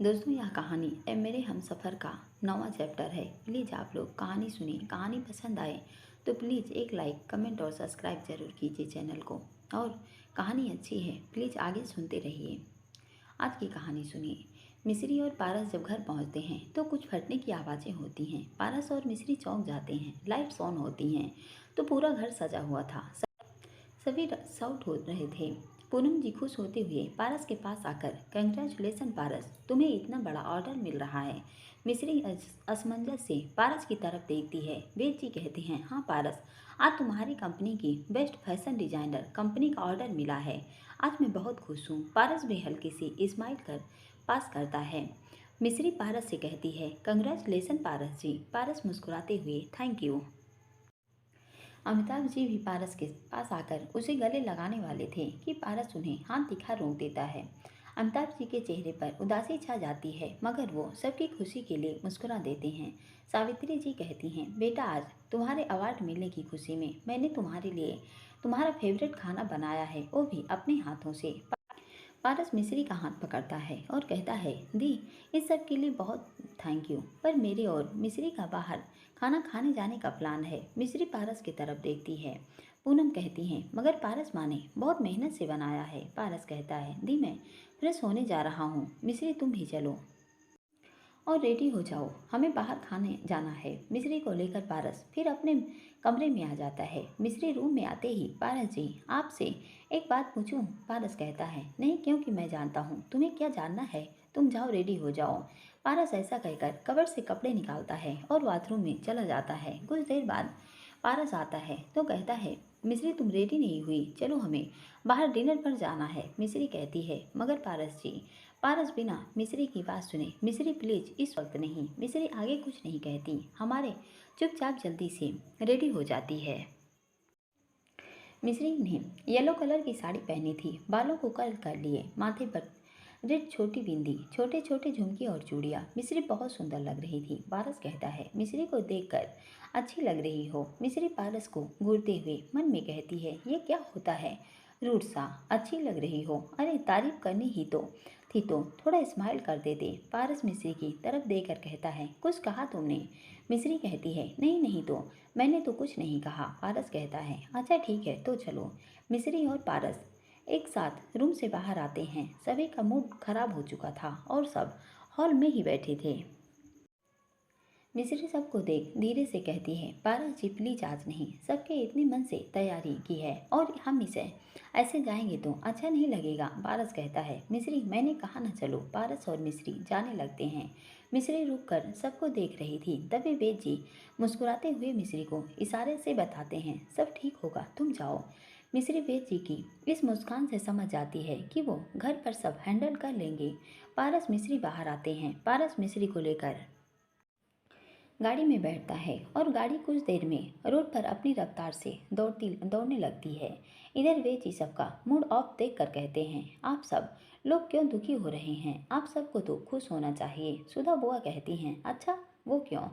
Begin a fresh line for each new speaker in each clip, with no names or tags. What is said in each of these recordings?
दोस्तों, यह कहानी मेरे हमसफ़र का 9वां चैप्टर है। प्लीज़ आप लोग कहानी सुनिए। कहानी पसंद आए तो प्लीज़ एक लाइक, कमेंट और सब्सक्राइब ज़रूर कीजिए चैनल को। और कहानी अच्छी है, प्लीज़ आगे सुनते रहिए। आज की कहानी सुनिए। मिस्री और पारस जब घर पहुंचते हैं तो कुछ फटने की आवाज़ें होती हैं। पारस और मिस्री चौंक जाते हैं। लाइट्स ऑन होती हैं तो पूरा घर सजा हुआ था। सभी शाउट हो रहे थे। पूनम जी खुश होते हुए पारस के पास आकर, कंग्रेचुलेसन पारस, तुम्हें इतना बड़ा ऑर्डर मिल रहा है। मिस्री असमंजस से पारस की तरफ देखती है। वेद जी कहते हैं, हाँ पारस, आज तुम्हारी कंपनी की बेस्ट फैशन डिजाइनर कंपनी का ऑर्डर मिला है। आज मैं बहुत खुश हूँ। पारस भी हल्की सी स्माइल कर पास करता है। मिस्री पारस से कहती है, कंग्रेचुलेसन पारस जी। पारस मुस्कुराते हुए थैंक यू। अमिताभ जी भी पारस के पास आकर उसे गले लगाने वाले थे कि पारस उन्हें हाथ दिखा रोक देता है। अमिताभ जी के चेहरे पर उदासी छा जाती है, मगर वो सबकी खुशी के लिए मुस्कुरा देते हैं। सावित्री जी कहती हैं, बेटा आज तुम्हारे अवार्ड मिलने की खुशी में मैंने तुम्हारे लिए तुम्हारा फेवरेट खाना बनाया है, वो भी अपने हाथों से। पारस मिस्री का हाथ पकड़ता है और कहता है, दी, इस सब के लिए बहुत थैंक यू, पर मेरे और मिस्री का बाहर खाना खाने जाने का प्लान है। मिस्री पारस की तरफ देखती है। पूनम कहती है, मगर पारस माँ ने बहुत मेहनत से बनाया है। पारस कहता है, दी, मैं फ्रेश होने जा रहा हूँ। मिस्री तुम भी चलो और रेडी हो जाओ, हमें बाहर खाने जाना है। मिस्री को लेकर पारस फिर अपने कमरे में आ जाता है। मिस्री रूम में आते ही, पारस जी, आपसे एक बात पूछूं? पारस कहता है, नहीं, क्योंकि मैं जानता हूँ तुम्हें क्या जानना है। तुम जाओ, रेडी हो जाओ। पारस ऐसा कहकर कबर से कपड़े निकालता है और बाथरूम में चला जाता है। कुछ देर बाद पारस आता है तो कहता है, मिस्री तुम रेडी नहीं हुई, चलो हमें बाहर डिनर पर जाना है। मिस्री कहती है, मगर पारस जी। पारस बिना मिस्री की बात सुने, मिस्री प्लीज इस वक्त नहीं। मिस्री आगे कुछ नहीं कहती, हमारे चुपचाप जल्दी से रेडी हो जाती है। मिस्री ने येलो कलर की साड़ी पहनी थी, बालों को कर्ल कर लिए, माथे पर रेड छोटी बिंदी, छोटे छोटे झुमकी और चूड़ियाँ। मिस्री बहुत सुंदर लग रही थी। पारस कहता है, मिस्री को देखकर अच्छी लग रही हो। मिस्री पारस को घूरते हुए मन में कहती है, ये क्या होता है, रूड सा, अच्छी लग रही हो, अरे तारीफ करनी ही तो थी तो थोड़ा स्माइल कर देते। पारस मिस्री की तरफ देखकर कहता है, कुछ कहा तुमने? मिस्री कहती है, नहीं नहीं, तो मैंने तो कुछ नहीं कहा। पारस कहता है, अच्छा ठीक है, तो चलो। मिस्री और पारस एक साथ रूम से बाहर आते हैं। सभी का मूड खराब हो चुका था और सब हॉल में ही बैठे थे। मिस्री सबको देख धीरे से कहती है, पारस जी प्लीज आज नहीं, सबके इतने मन से तैयारी की है और हम इसे ऐसे जाएंगे तो अच्छा नहीं लगेगा। पारस कहता है, मिस्री मैंने कहा ना चलो। पारस और मिस्री जाने लगते हैं। मिस्री रुक कर सबको देख रही थी। तभी वेद जी मुस्कुराते हुए मिस्री को इशारे से बताते हैं, सब ठीक होगा, तुम जाओ। मिस्री वेद जी की इस मुस्कान से समझ जाती है कि वो घर पर सब हैंडल कर लेंगे। पारस मिस्री बाहर आते हैं। पारस मिस्री को लेकर गाड़ी में बैठता है और गाड़ी कुछ देर में रोड पर अपनी रफ्तार से दौड़ने लगती है। इधर वे जी सबका मूड ऑफ देख कर कहते हैं, आप सब लोग क्यों दुखी हो रहे हैं? आप सबको तो खुश होना चाहिए। सुधा बुआ कहती हैं, अच्छा वो क्यों?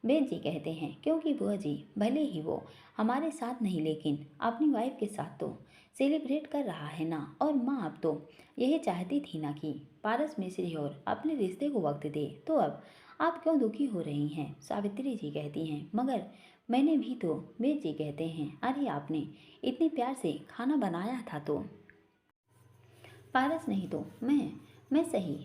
वेद जी कहते हैं, क्योंकि बुआ जी, भले ही वो हमारे साथ नहीं, लेकिन अपनी वाइफ के साथ तो सेलिब्रेट कर रहा है ना। और माँ अब तो यही चाहती थी ना कि पारस मिस्री और अपने रिश्ते को वक्त दे, तो अब आप क्यों दुखी हो रही हैं? सावित्री जी कहती हैं, मगर मैंने भी तो। वेद जी कहते हैं, अरे आपने इतने प्यार से खाना बनाया था तो। पारस नहीं तो मैं सही,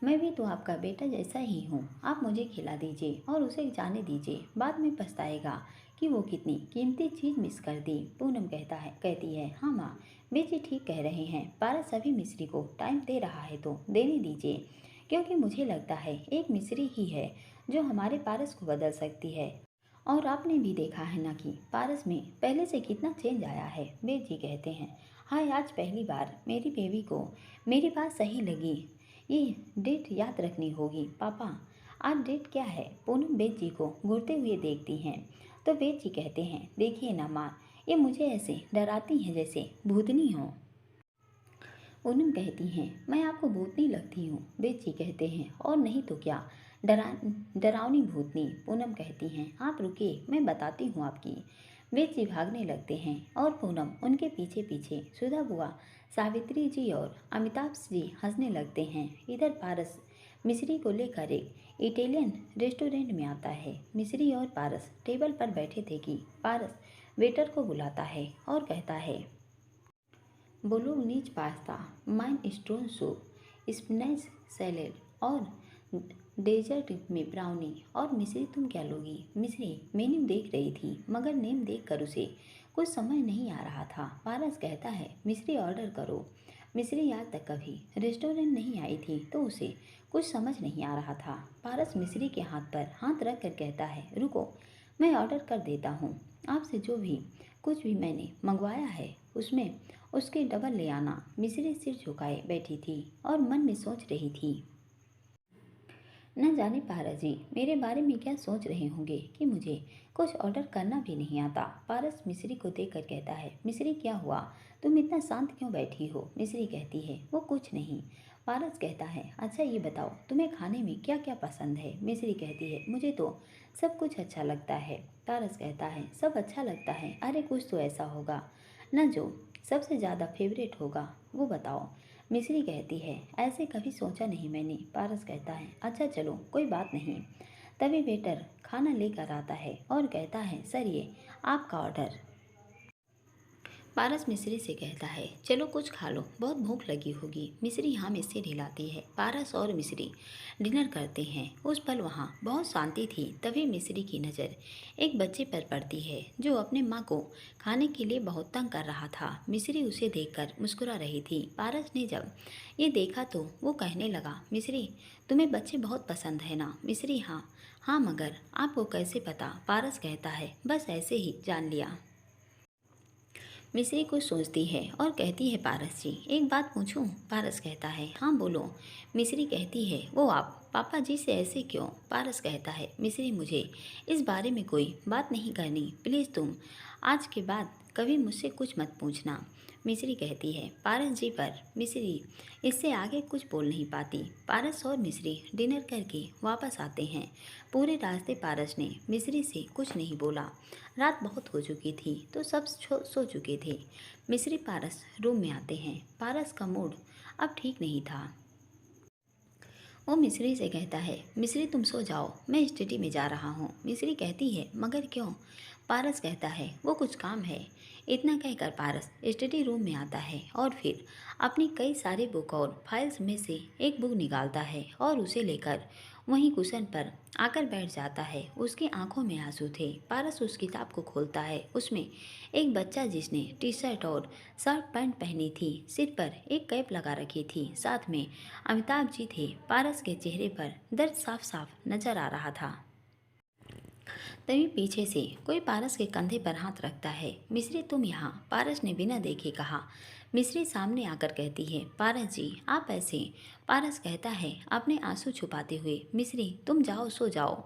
मैं भी तो आपका बेटा जैसा ही हूँ। आप मुझे खिला दीजिए और उसे जाने दीजिए, बाद में पछताएगा कि वो कितनी कीमती चीज़ मिस कर दी। पूनम कहती है, हाँ माँ, वेद जी ठीक कह रहे हैं। पारस अभी मिस्री को टाइम दे रहा है तो देने दीजिए, क्योंकि मुझे लगता है एक मिस्री ही है जो हमारे पारस को बदल सकती है। और आपने भी देखा है ना कि पारस में पहले से कितना चेंज आया है। वेद जी कहते हैं, हाँ, आज पहली बार मेरी बेबी को मेरी बात सही लगी। ये डेट याद रखनी होगी पापा। आज डेट क्या है? पूनम वेद जी को घूरते हुए देखती हैं तो वेद जी कहते हैं, देखिए ना माँ, ये मुझे ऐसे डराती हैं जैसे भूतनी हो। पूनम कहती हैं, मैं आपको भूतनी लगती हूँ? वेद जी कहते हैं, और नहीं तो क्या, डरा डरावनी भूतनी। पूनम कहती हैं, आप रुकिए, मैं बताती हूँ आपकी। वेद जी भागने लगते हैं और पूनम उनके पीछे पीछे। सुधा बुआ, सावित्री जी और अमिताभ जी हंसने लगते हैं। इधर पारस मिस्री को लेकर एक इटालियन रेस्टोरेंट में आता है। मिस्री और पारस टेबल पर बैठे थे कि पारस वेटर को बुलाता है और कहता है, बोलोग्नीज पास्ता, माइनस्टोन सूप, स्पिनच सैलेड और डेजर्ट में ब्राउनी। और मिस्री तुम क्या लोगी? मिस्री मेन्यू देख रही थी मगर नेम देखकर उसे कुछ समझ नहीं आ रहा था। पारस कहता है, मिस्री ऑर्डर करो। मिस्री आज तक कभी रेस्टोरेंट नहीं आई थी तो उसे कुछ समझ नहीं आ रहा था। पारस मिस्री के हाथ पर हाथ रख कर कहता है, रुको, मैं ऑर्डर कर देता हूँ। आपसे जो भी कुछ भी मैंने मंगवाया है उसमें उसके डबल ले आना। मिस्री सिर झुकाए बैठी थी और मन में सोच रही थी, न जाने पारस जी मेरे बारे में क्या सोच रहे होंगे कि मुझे कुछ ऑर्डर करना भी नहीं आता। पारस मिस्री को देखकर कहता है, मिस्री क्या हुआ, तुम इतना शांत क्यों बैठी हो? मिस्री कहती है, वो कुछ नहीं। पारस कहता है, अच्छा ये बताओ तुम्हें खाने में क्या क्या पसंद है? मिस्री कहती है, मुझे तो सब कुछ अच्छा लगता है। पारस कहता है, सब अच्छा लगता है? अरे कुछ तो ऐसा होगा न जो सबसे ज़्यादा फेवरेट होगा, वो बताओ। मिस्री कहती है, ऐसे कभी सोचा नहीं मैंने। पारस कहता है, अच्छा चलो कोई बात नहीं। तभी वेटर खाना लेकर आता है और कहता है, सर ये आपका ऑर्डर। पारस मिस्री से कहता है, चलो कुछ खा लो, बहुत भूख लगी होगी। मिस्री हाँ में सिर हिलाती है। पारस और मिस्री डिनर करते हैं। उस पल वहाँ बहुत शांति थी। तभी मिस्री की नज़र एक बच्चे पर पड़ती है जो अपने माँ को खाने के लिए बहुत तंग कर रहा था। मिस्री उसे देखकर मुस्कुरा रही थी। पारस ने जब ये देखा तो वो कहने लगा, मिस्री तुम्हें बच्चे बहुत पसंद है ना? मिस्री हाँ हाँ, मगर आपको कैसे पता? पारस कहता है, बस ऐसे ही जान लिया। मिस्री कुछ सोचती है और कहती है, पारस जी एक बात पूछूं? पारस कहता है, हाँ बोलो। मिस्री कहती है, वो आप पापा जी से ऐसे क्यों? पारस कहता है, मिस्री मुझे इस बारे में कोई बात नहीं करनी, प्लीज़ तुम आज के बाद कभी मुझसे कुछ मत पूछना। मिस्री कहती है, पारस जी पर मिस्री इससे आगे कुछ बोल नहीं पाती। पारस और मिस्री डिनर करके वापस आते हैं। पूरे रास्ते पारस ने मिस्री से कुछ नहीं बोला। रात बहुत हो चुकी थी तो सब सो चुके थे। मिस्री पारस रूम में आते हैं। पारस का मूड अब ठीक नहीं था। वो मिस्री से कहता है, मिस्री तुम सो जाओ, मैं स्टडी में जा रहा हूँ। मिस्री कहती है, मगर क्यों? पारस कहता है, वो कुछ काम है। इतना कहकर पारस स्टडी रूम में आता है और फिर अपनी कई सारे बुक और फाइल्स में से एक बुक निकालता है और उसे लेकर वहीं कुशन पर आकर बैठ जाता है। उसकी आंखों में आंसू थे। पारस उस किताब को खोलता है। उसमें एक बच्चा जिसने टी शर्ट और शर्ट पैंट पहनी थी, सिर पर एक कैप लगा रखी थी, साथ में अमिताभ जी थे। पारस के चेहरे पर दर्द साफ साफ नजर आ रहा था। तभी पीछे से कोई पारस के कंधे पर हाथ रखता है। मिस्री तुम यहाँ? पारस ने बिना देखे कहा। मिस्री सामने आकर कहती है, पारस जी आप ऐसे? पारस कहता है अपने आंसू छुपाते हुए, मिस्री तुम जाओ सो जाओ।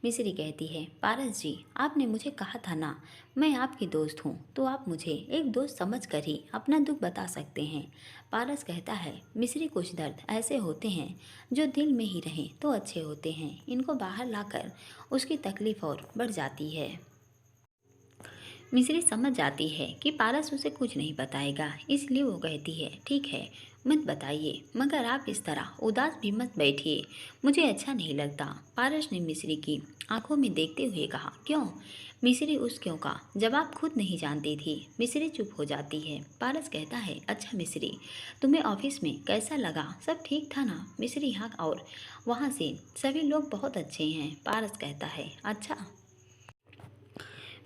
मिस्री कहती है, पारस जी आपने मुझे कहा था ना मैं आपकी दोस्त हूँ, तो आप मुझे एक दोस्त समझ कर ही अपना दुख बता सकते हैं। पारस कहता है, मिस्री कुछ दर्द ऐसे होते हैं जो दिल में ही रहें तो अच्छे होते हैं, इनको बाहर लाकर उसकी तकलीफ और बढ़ जाती है। मिस्री समझ जाती है कि पारस उसे कुछ नहीं बताएगा, इसलिए वो कहती है, ठीक है मत बताइए, मगर आप इस तरह उदास भी मत बैठिए, मुझे अच्छा नहीं लगता। पारस ने मिस्री की आंखों में देखते हुए कहा, क्यों? मिस्री उस क्यों का जवाब खुद नहीं जानती थी। मिस्री चुप हो जाती है। पारस कहता है, अच्छा मिस्री तुम्हें ऑफिस में कैसा लगा, सब ठीक था ना? मिस्री हाँ, और वहाँ से सभी लोग बहुत अच्छे हैं। पारस कहता है, अच्छा।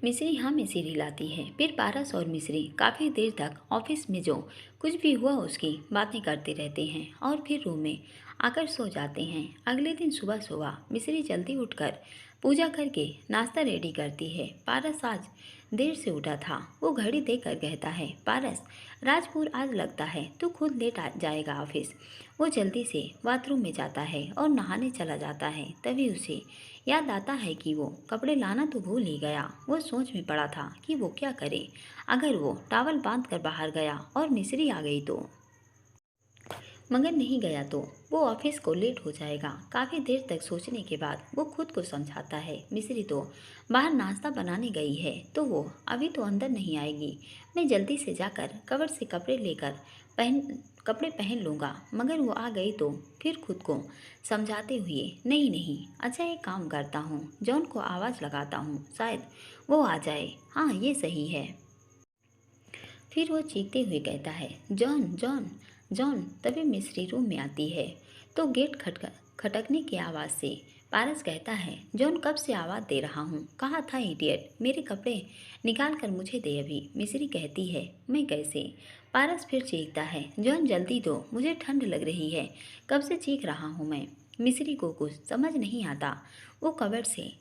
मिस्री हाँ में सिर हिलाती है। फिर पारस और मिस्री काफ़ी देर तक ऑफिस में जो कुछ भी हुआ उसकी बातें करते रहते हैं और फिर रूम में आकर सो जाते हैं। अगले दिन सुबह सुबह मिस्री जल्दी उठकर पूजा करके नाश्ता रेडी करती है। पारस आज देर से उठा था। वो घड़ी देखकर कहता है, पारस राजपुर आज लगता है तो खुद लेट आ जाएगा ऑफिस। वो जल्दी से बाथरूम में जाता है और नहाने चला जाता है। तभी उसे याद आता है कि वो कपड़े लाना तो भूल ही गया। वो सोच में पड़ा था कि वो क्या करे। अगर वो टॉवल बांध कर बाहर गया और मिस्री आ गई तो, मगर नहीं गया तो वो ऑफिस को लेट हो जाएगा। काफ़ी देर तक सोचने के बाद वो खुद को समझाता है, मिस्री तो बाहर नाश्ता बनाने गई है तो वो अभी तो अंदर नहीं आएगी। मैं जल्दी से जाकर कवर से कपड़े लेकर पहन कपड़े पहन लूँगा, मगर वो आ गई तो फिर खुद को समझाते हुए, नहीं नहीं, अच्छा एक काम करता हूँ, जॉन को आवाज़ लगाता हूँ, शायद वो आ जाए। हाँ ये सही है। फिर वो चीखते हुए कहता है, जॉन जॉन जॉन। तभी मिस्री रूम में आती है तो गेट खटकने की आवाज़ से पारस कहता है, जॉन कब से आवाज़ दे रहा हूँ, कहाँ था इडियट, मेरे कपड़े निकाल कर मुझे दे अभी। मिस्री कहती है, मैं कैसे। पारस फिर चीखता है, जॉन जल्दी दो, मुझे ठंड लग रही है, कब से चीख रहा हूँ मैं। मिस्री को कुछ समझ नहीं आता। वो कबर्ड से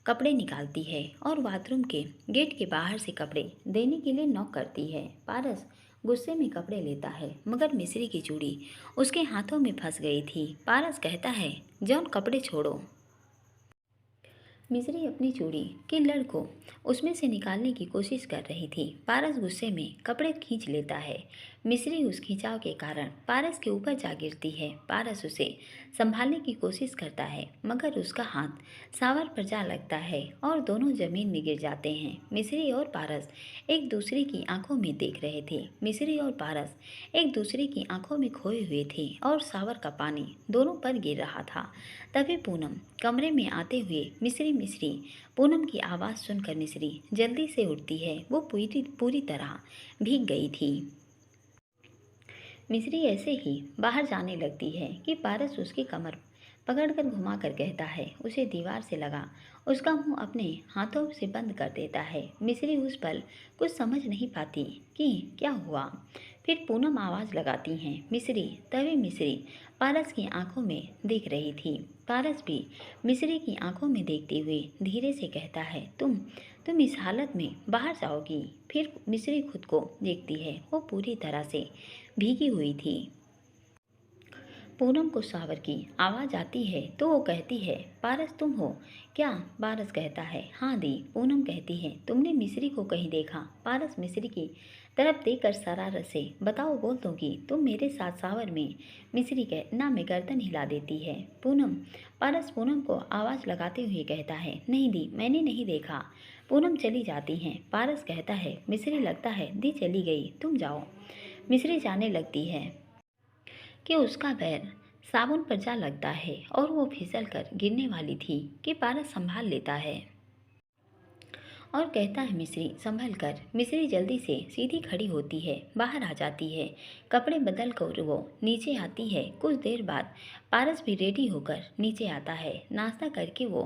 कपड़े निकालती है और बाथरूम के गेट के बाहर से कपड़े देने के लिए नॉक करती है। पारस गुस्से में कपड़े लेता है, मगर मिस्री की चूड़ी उसके हाथों में फंस गई थी। पारस कहता है, जॉन कपड़े छोड़ो। मिस्री अपनी चूड़ी के लड़ को उसमें से निकालने की कोशिश कर रही थी। पारस गुस्से में कपड़े खींच लेता है। मिस्री उस खिंचाव के कारण पारस के ऊपर जा गिरती है। पारस उसे संभालने की कोशिश करता है, मगर उसका हाथ सावर पर जा लगता है और दोनों जमीन में गिर जाते हैं। मिस्री और पारस एक दूसरे की आंखों में देख रहे थे। मिस्री और पारस एक दूसरे की आंखों में खोए हुए थे और सावर का पानी दोनों पर गिर रहा था। तभी पूनम कमरे में आते हुए, मिस्री मिस्री। पूनम की आवाज़ सुनकर मिस्री जल्दी से उठती है। वो पूरी पूरी तरह भीग गई थी। मिस्री ऐसे ही बाहर जाने लगती है कि पारस उसकी कमर पकड़कर घुमाकर कहता है, उसे दीवार से लगा उसका मुंह अपने हाथों से बंद कर देता है। मिस्री उस पल कुछ समझ नहीं पाती कि क्या हुआ। फिर पूनम आवाज़ लगाती हैं, मिस्री। तभी मिस्री पारस की आंखों में देख रही थी। पारस भी मिस्री की आंखों में देखते हुए धीरे से कहता है, तुम इस हालत में बाहर जाओगी। फिर मिस्री खुद को देखती है, वो पूरी तरह से भीगी हुई थी। पूनम को सावर की आवाज़ आती है तो वो कहती है, पारस तुम हो क्या। पारस कहता है, हाँ दी। पूनम कहती है, तुमने मिस्री को कहीं देखा। पारस मिस्री की तरफ देखकर शरारत से, बताओ बोल दूंगी तुम मेरे साथ सावर में। मिस्री कह ना में गर्दन हिला देती है। पारस पूनम को आवाज़ लगाते हुए कहता है, नहीं दी, मैंने नहीं देखा। पूनम चली जाती हैं। पारस कहता है, मिस्री लगता है दी चली गई, तुम जाओ। मिस्री जाने लगती है कि उसका पैर साबुन पर जा लगता है और वो फिसल कर गिरने वाली थी कि पारस संभाल लेता है और कहता है, मिस्री संभल कर। मिस्री जल्दी से सीधी खड़ी होती है, बाहर आ जाती है, कपड़े बदल कर वो नीचे आती है। कुछ देर बाद पारस भी रेडी होकर नीचे आता है। नाश्ता करके वो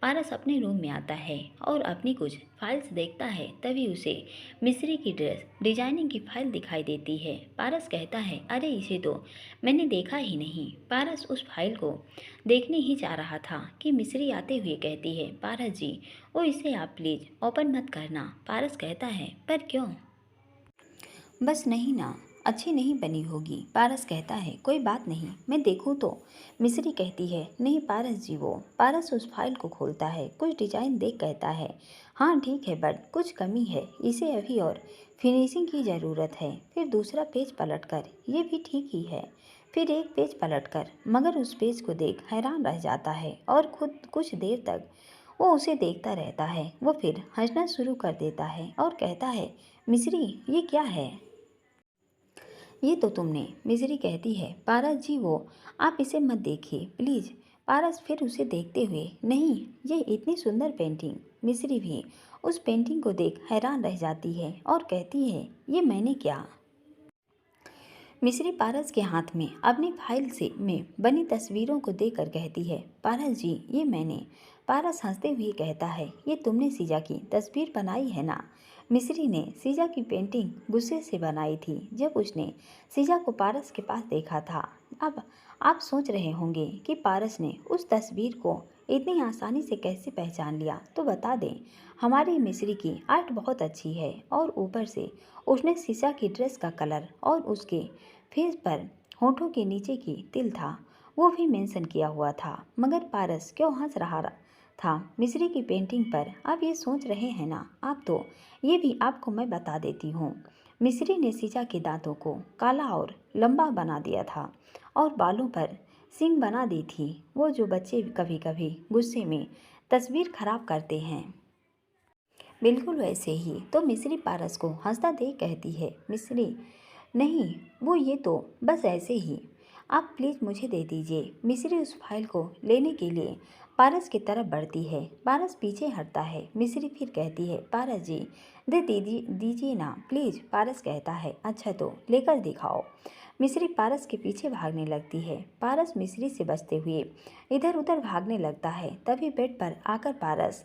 पारस अपने रूम में आता है और अपनी कुछ फाइल्स देखता है। तभी उसे मिस्री की ड्रेस डिजाइनिंग की फाइल दिखाई देती है। पारस कहता है, अरे इसे तो मैंने देखा ही नहीं। पारस उस फाइल को देखने ही जा रहा था कि मिस्री आते हुए कहती है, पारस जी वो इसे आप प्लीज़ ओपन मत करना। पारस कहता है, पर क्यों। बस नहीं ना, अच्छी नहीं बनी होगी। पारस कहता है, कोई बात नहीं, मैं देखूँ तो। मिस्री कहती है, नहीं पारस जी वो। पारस उस फाइल को खोलता है, कुछ डिजाइन देख कहता है, हाँ ठीक है बट कुछ कमी है, इसे अभी और फिनिशिंग की ज़रूरत है। फिर दूसरा पेज पलटकर, ये भी ठीक ही है। फिर एक पेज पलटकर, मगर उस पेज को देख हैरान रह जाता है और खुद कुछ देर तक वो उसे देखता रहता है। वो फिर हंसना शुरू कर देता है और कहता है, मिस्री ये क्या है। ये तो तुमने। मिस्री कहती है, पारस जी वो आप इसे मत देखिए प्लीज़। पारस फिर उसे देखते हुए, नहीं ये इतनी सुंदर पेंटिंग। मिस्री भी उस पेंटिंग को देख हैरान रह जाती है और कहती है, ये मैंने क्या। मिस्री पारस के हाथ में अपनी फाइल से में बनी तस्वीरों को देखकर कहती है, पारस जी ये मैंने। पारस हंसते हुए कहता है, ये तुमने सीजा की तस्वीर बनाई है ना। मिस्री ने सीजा की पेंटिंग गुस्से से बनाई थी जब उसने सीजा को पारस के पास देखा था। अब आप सोच रहे होंगे कि पारस ने उस तस्वीर को इतनी आसानी से कैसे पहचान लिया, तो बता दें हमारी मिस्री की आर्ट बहुत अच्छी है और ऊपर से उसने सीसा की ड्रेस का कलर और उसके फेस पर होठों के नीचे की तिल था वो भी मेंशन किया हुआ था। मगर पारस क्यों हंस रहा था मिस्री की पेंटिंग पर। आप ये सोच रहे हैं ना, आप तो ये भी आपको मैं बता देती हूँ। मिस्री ने सीजा के दांतों को काला और लंबा बना दिया था और बालों पर सींग बना दी थी, वो जो बच्चे कभी कभी गुस्से में तस्वीर खराब करते हैं, बिल्कुल वैसे ही। तो मिस्री पारस को हंसता देख कहती है, मिस्री नहीं, वो ये तो बस ऐसे ही। आप प्लीज़ मुझे दे दीजिए। मिस्री उस फाइल को लेने के लिए पारस की तरफ बढ़ती है। पारस पीछे हटता है। मिस्री फिर कहती है, पारस जी, दे दीजिए ना प्लीज़। पारस कहता है, अच्छा तो लेकर दिखाओ। मिस्री पारस के पीछे भागने लगती है। पारस मिस्री से बचते हुए इधर उधर भागने लगता है। तभी बेड पर आकर पारस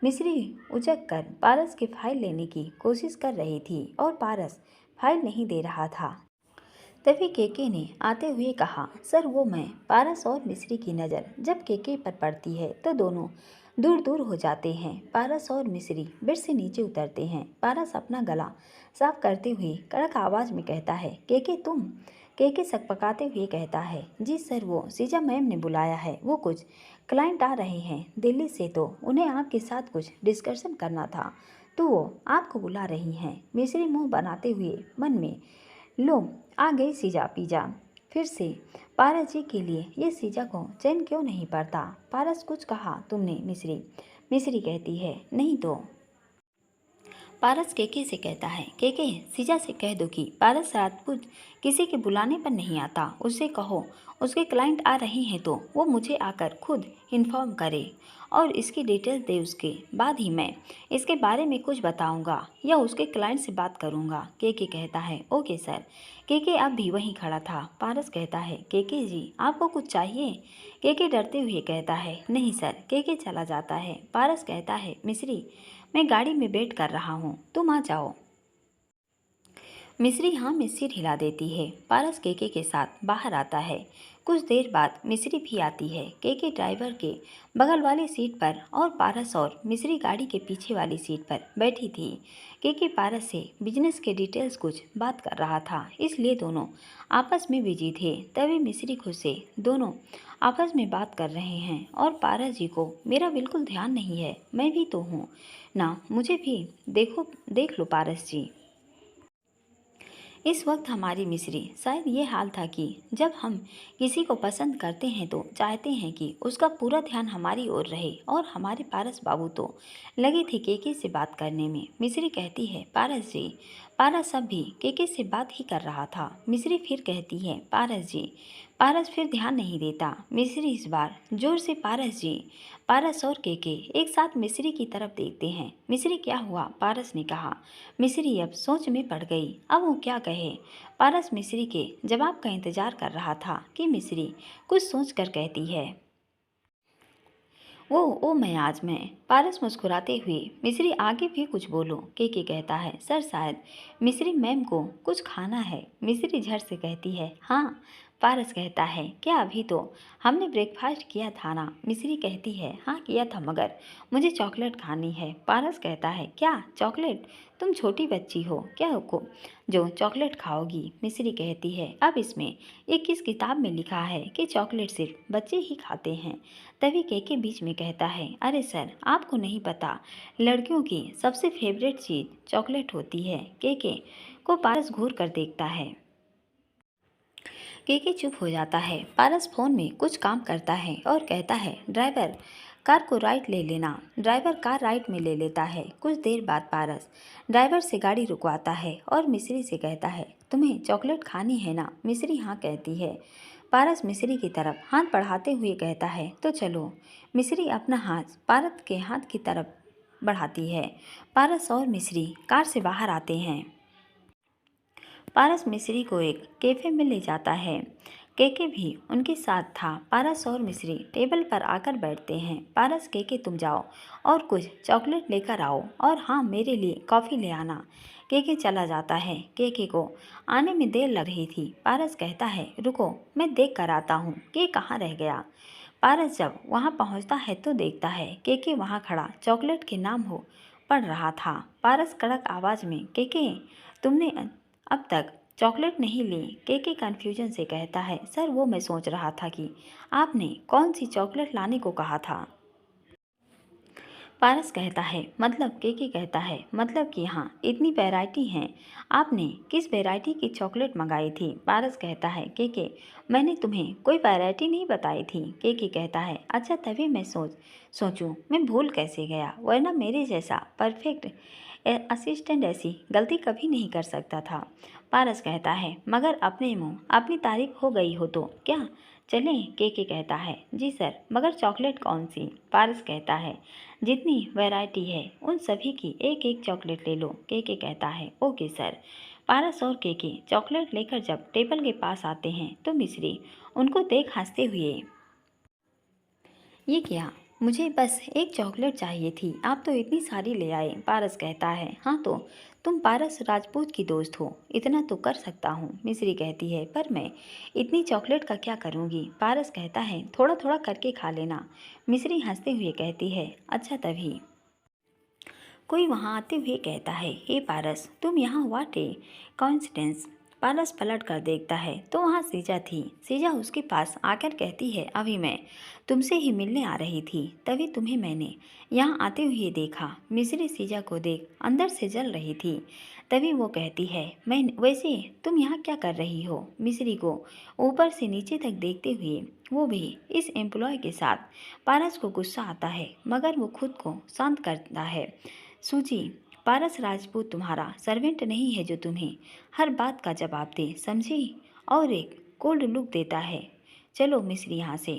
मिस्री उचक कर पारस की फाइल लेने की कोशिश कर रही थी और पारस फाइल नहीं दे रहा था। तभी केके ने आते हुए कहा, सर वो मैं। पारस और मिस्री की नज़र जब केके पर पड़ती है तो दोनों दूर दूर हो जाते हैं। पारस और मिस्री बेड से नीचे उतरते हैं। पारस अपना गला साफ करते हुए कड़क आवाज़ में कहता है, केके तुम। केके सकपकाते हुए कहता है, जी सर, वो सीजा मैम ने बुलाया है। वो कुछ क्लाइंट आ रहे हैं दिल्ली से, तो उन्हें आपके साथ कुछ डिस्कशन करना था, तो वो आपको बुला रही हैं। मिस्री मुंह बनाते हुए मन में, लो आ गई सीजा पिज़्ज़ा फिर से। पारस जी के लिए ये सीजा को चैन क्यों नहीं पड़ता। पारस, कुछ कहा तुमने मिस्री? मिस्री कहती है, नहीं तो। पारस केके से कहता है, केके सीजा से कह दो कि पारस राजपूत किसी के बुलाने पर नहीं आता। उससे कहो उसके क्लाइंट आ रहे हैं तो वो मुझे आकर खुद इन्फॉर्म करे और इसकी डिटेल्स दे। उसके बाद ही मैं इसके बारे में कुछ बताऊंगा या उसके क्लाइंट से बात करूंगा। केके कहता है, ओके सर। केके अब भी वहीं खड़ा था। पारस कहता है, केके जी आपको कुछ चाहिए? केके डरते हुए कहता है, नहीं सर। केके चला जाता है। पारस कहता है, मिस्री मैं गाड़ी में वेट कर रहा हूँ, तुम आ जाओ। मिस्री हाँ में सिर हिला देती है। पारस केके के साथ बाहर आता है। कुछ देर बाद मिस्री भी आती है। केके ड्राइवर के बगल वाली सीट पर और पारस और मिस्री गाड़ी के पीछे वाली सीट पर बैठी थी। केके पारस से बिजनेस के डिटेल्स कुछ बात कर रहा था, इसलिए दोनों आपस में बिजी थे। तभी मिस्री खुद से दोनों आपस में बात कर रहे हैं और पारस जी को मेरा बिल्कुल ध्यान नहीं है, मैं भी तो हूँ ना, मुझे भी देख लो पारस जी। इस वक्त हमारी मिस्री शायद ये हाल था कि जब हम किसी को पसंद करते हैं तो चाहते हैं कि उसका पूरा ध्यान हमारी ओर रहे, और हमारे पारस बाबू तो लगे थे केके से बात करने में। मिस्री कहती है, पारस जी। पारस अब भी केके से बात ही कर रहा था। मिस्री फिर कहती है, पारस जी। पारस फिर ध्यान नहीं देता। मिस्री इस बार जोर से, पारस जी। पारस और केके एक साथ मिस्री की तरफ देखते हैं। मिस्री, क्या हुआ? पारस ने कहा। मिस्री अब सोच में पड़ गई, अब वो क्या कहे। पारस मिस्री के जवाब का इंतजार कर रहा था कि मिस्री कुछ सोच कर कहती है, ओ मैं। पारस मुस्कुराते हुए, मिस्री आगे भी कुछ बोलो। केके कहता है, सर शायद मिस्री मैम को कुछ खाना है। मिस्री झट से कहती है, हाँ। पारस कहता है, क्या अभी तो हमने ब्रेकफास्ट किया था ना? मिस्री कहती है, हाँ किया था, मगर मुझे चॉकलेट खानी है। पारस कहता है, क्या चॉकलेट? तुम छोटी बच्ची हो क्या को जो चॉकलेट खाओगी? मिस्री कहती है, अब इसमें ये किस किताब में लिखा है कि चॉकलेट सिर्फ बच्चे ही खाते हैं? तभी केके बीच में कहता है, अरे सर, आपको नहीं पता, लड़कियों की सबसे फेवरेट चीज़ चॉकलेट होती है। केके को पारस घूर कर देखता है। केके चुप हो जाता है। पारस फोन में कुछ काम करता है और कहता है, ड्राइवर कार को राइट ले लेना। ड्राइवर कार राइट में ले लेता है। कुछ देर बाद पारस ड्राइवर से गाड़ी रुकवाता है और मिस्री से कहता है, तुम्हें चॉकलेट खानी है ना? मिस्री हाँ कहती है। पारस मिस्री की तरफ हाथ बढ़ाते हुए कहता है, तो चलो। मिस्री अपना हाथ पारस के हाथ की तरफ बढ़ाती है। पारस और मिस्री कार से बाहर आते हैं। पारस मिस्री को एक कैफ़े में ले जाता है। केके भी उनके साथ था। पारस और मिस्री टेबल पर आकर बैठते हैं। पारस, केके तुम जाओ और कुछ चॉकलेट लेकर आओ, और हाँ, मेरे लिए कॉफ़ी ले आना। केके चला जाता है। केके को आने में देर लग रही थी। पारस कहता है, रुको, मैं देख कर आता हूँ कि कहाँ रह गया। पारस जब वहाँ पहुँचता है तो देखता है केके वहाँ खड़ा चॉकलेट के नाम हो पढ़ रहा था। पारस कड़क आवाज़ में, केके तुमने अब तक चॉकलेट नहीं ली? केके कन्फ्यूजन से कहता है, सर वो मैं सोच रहा था कि आपने कौन सी चॉकलेट लाने को कहा था। पारस कहता है, मतलब? केके कहता है, मतलब कि यहाँ इतनी वैरायटी हैं, आपने किस वैरायटी की चॉकलेट मंगाई थी? पारस कहता है, केके मैंने तुम्हें कोई वैरायटी नहीं बताई थी। केके कहता है, अच्छा, तभी मैं सोचूं मैं भूल कैसे गया, वरना मेरे जैसा परफेक्ट असिस्टेंट ऐसी गलती कभी नहीं कर सकता था। पारस कहता है, मगर अपने मुंह अपनी तारीफ हो गई हो तो क्या चलें? केके कहता है, जी सर, मगर चॉकलेट कौन सी? पारस कहता है, जितनी वैरायटी है उन सभी की एक एक चॉकलेट ले लो। केके कहता है, ओके सर। पारस और केके चॉकलेट लेकर जब टेबल के पास आते हैं तो मिश्री उनको देख हंसते हुए, ये क्या, मुझे बस एक चॉकलेट चाहिए थी, आप तो इतनी सारी ले आए। पारस कहता है, हाँ तो तुम पारस राजपूत की दोस्त हो, इतना तो कर सकता हूँ। मिश्री कहती है, पर मैं इतनी चॉकलेट का क्या करूँगी? पारस कहता है, थोड़ा थोड़ा करके खा लेना। मिश्री हंसते हुए कहती है, अच्छा। तभी कोई वहां आते हुए कहता है, हे पारस, तुम यहाँ, व्हाट ए कॉइंसिडेंस। पारस पलट कर देखता है तो वहाँ सीजा थी। सीजा उसके पास आकर कहती है, अभी मैं तुमसे ही मिलने आ रही थी, तभी तुम्हें मैंने यहाँ आते हुए देखा। मिश्री सीजा को देख अंदर से जल रही थी। तभी वो कहती है, मैं वैसे तुम यहाँ क्या कर रही हो? मिश्री को ऊपर से नीचे तक देखते हुए, वो भी इस एम्प्लॉय के साथ। पारस को गुस्सा आता है मगर वो खुद को शांत करता है। सूजी, पारस राजपूत तुम्हारा सर्वेंट नहीं है जो तुम्हें हर बात का जवाब दे, समझी? और एक कोल्ड लुक देता है। चलो मिश्री यहाँ से।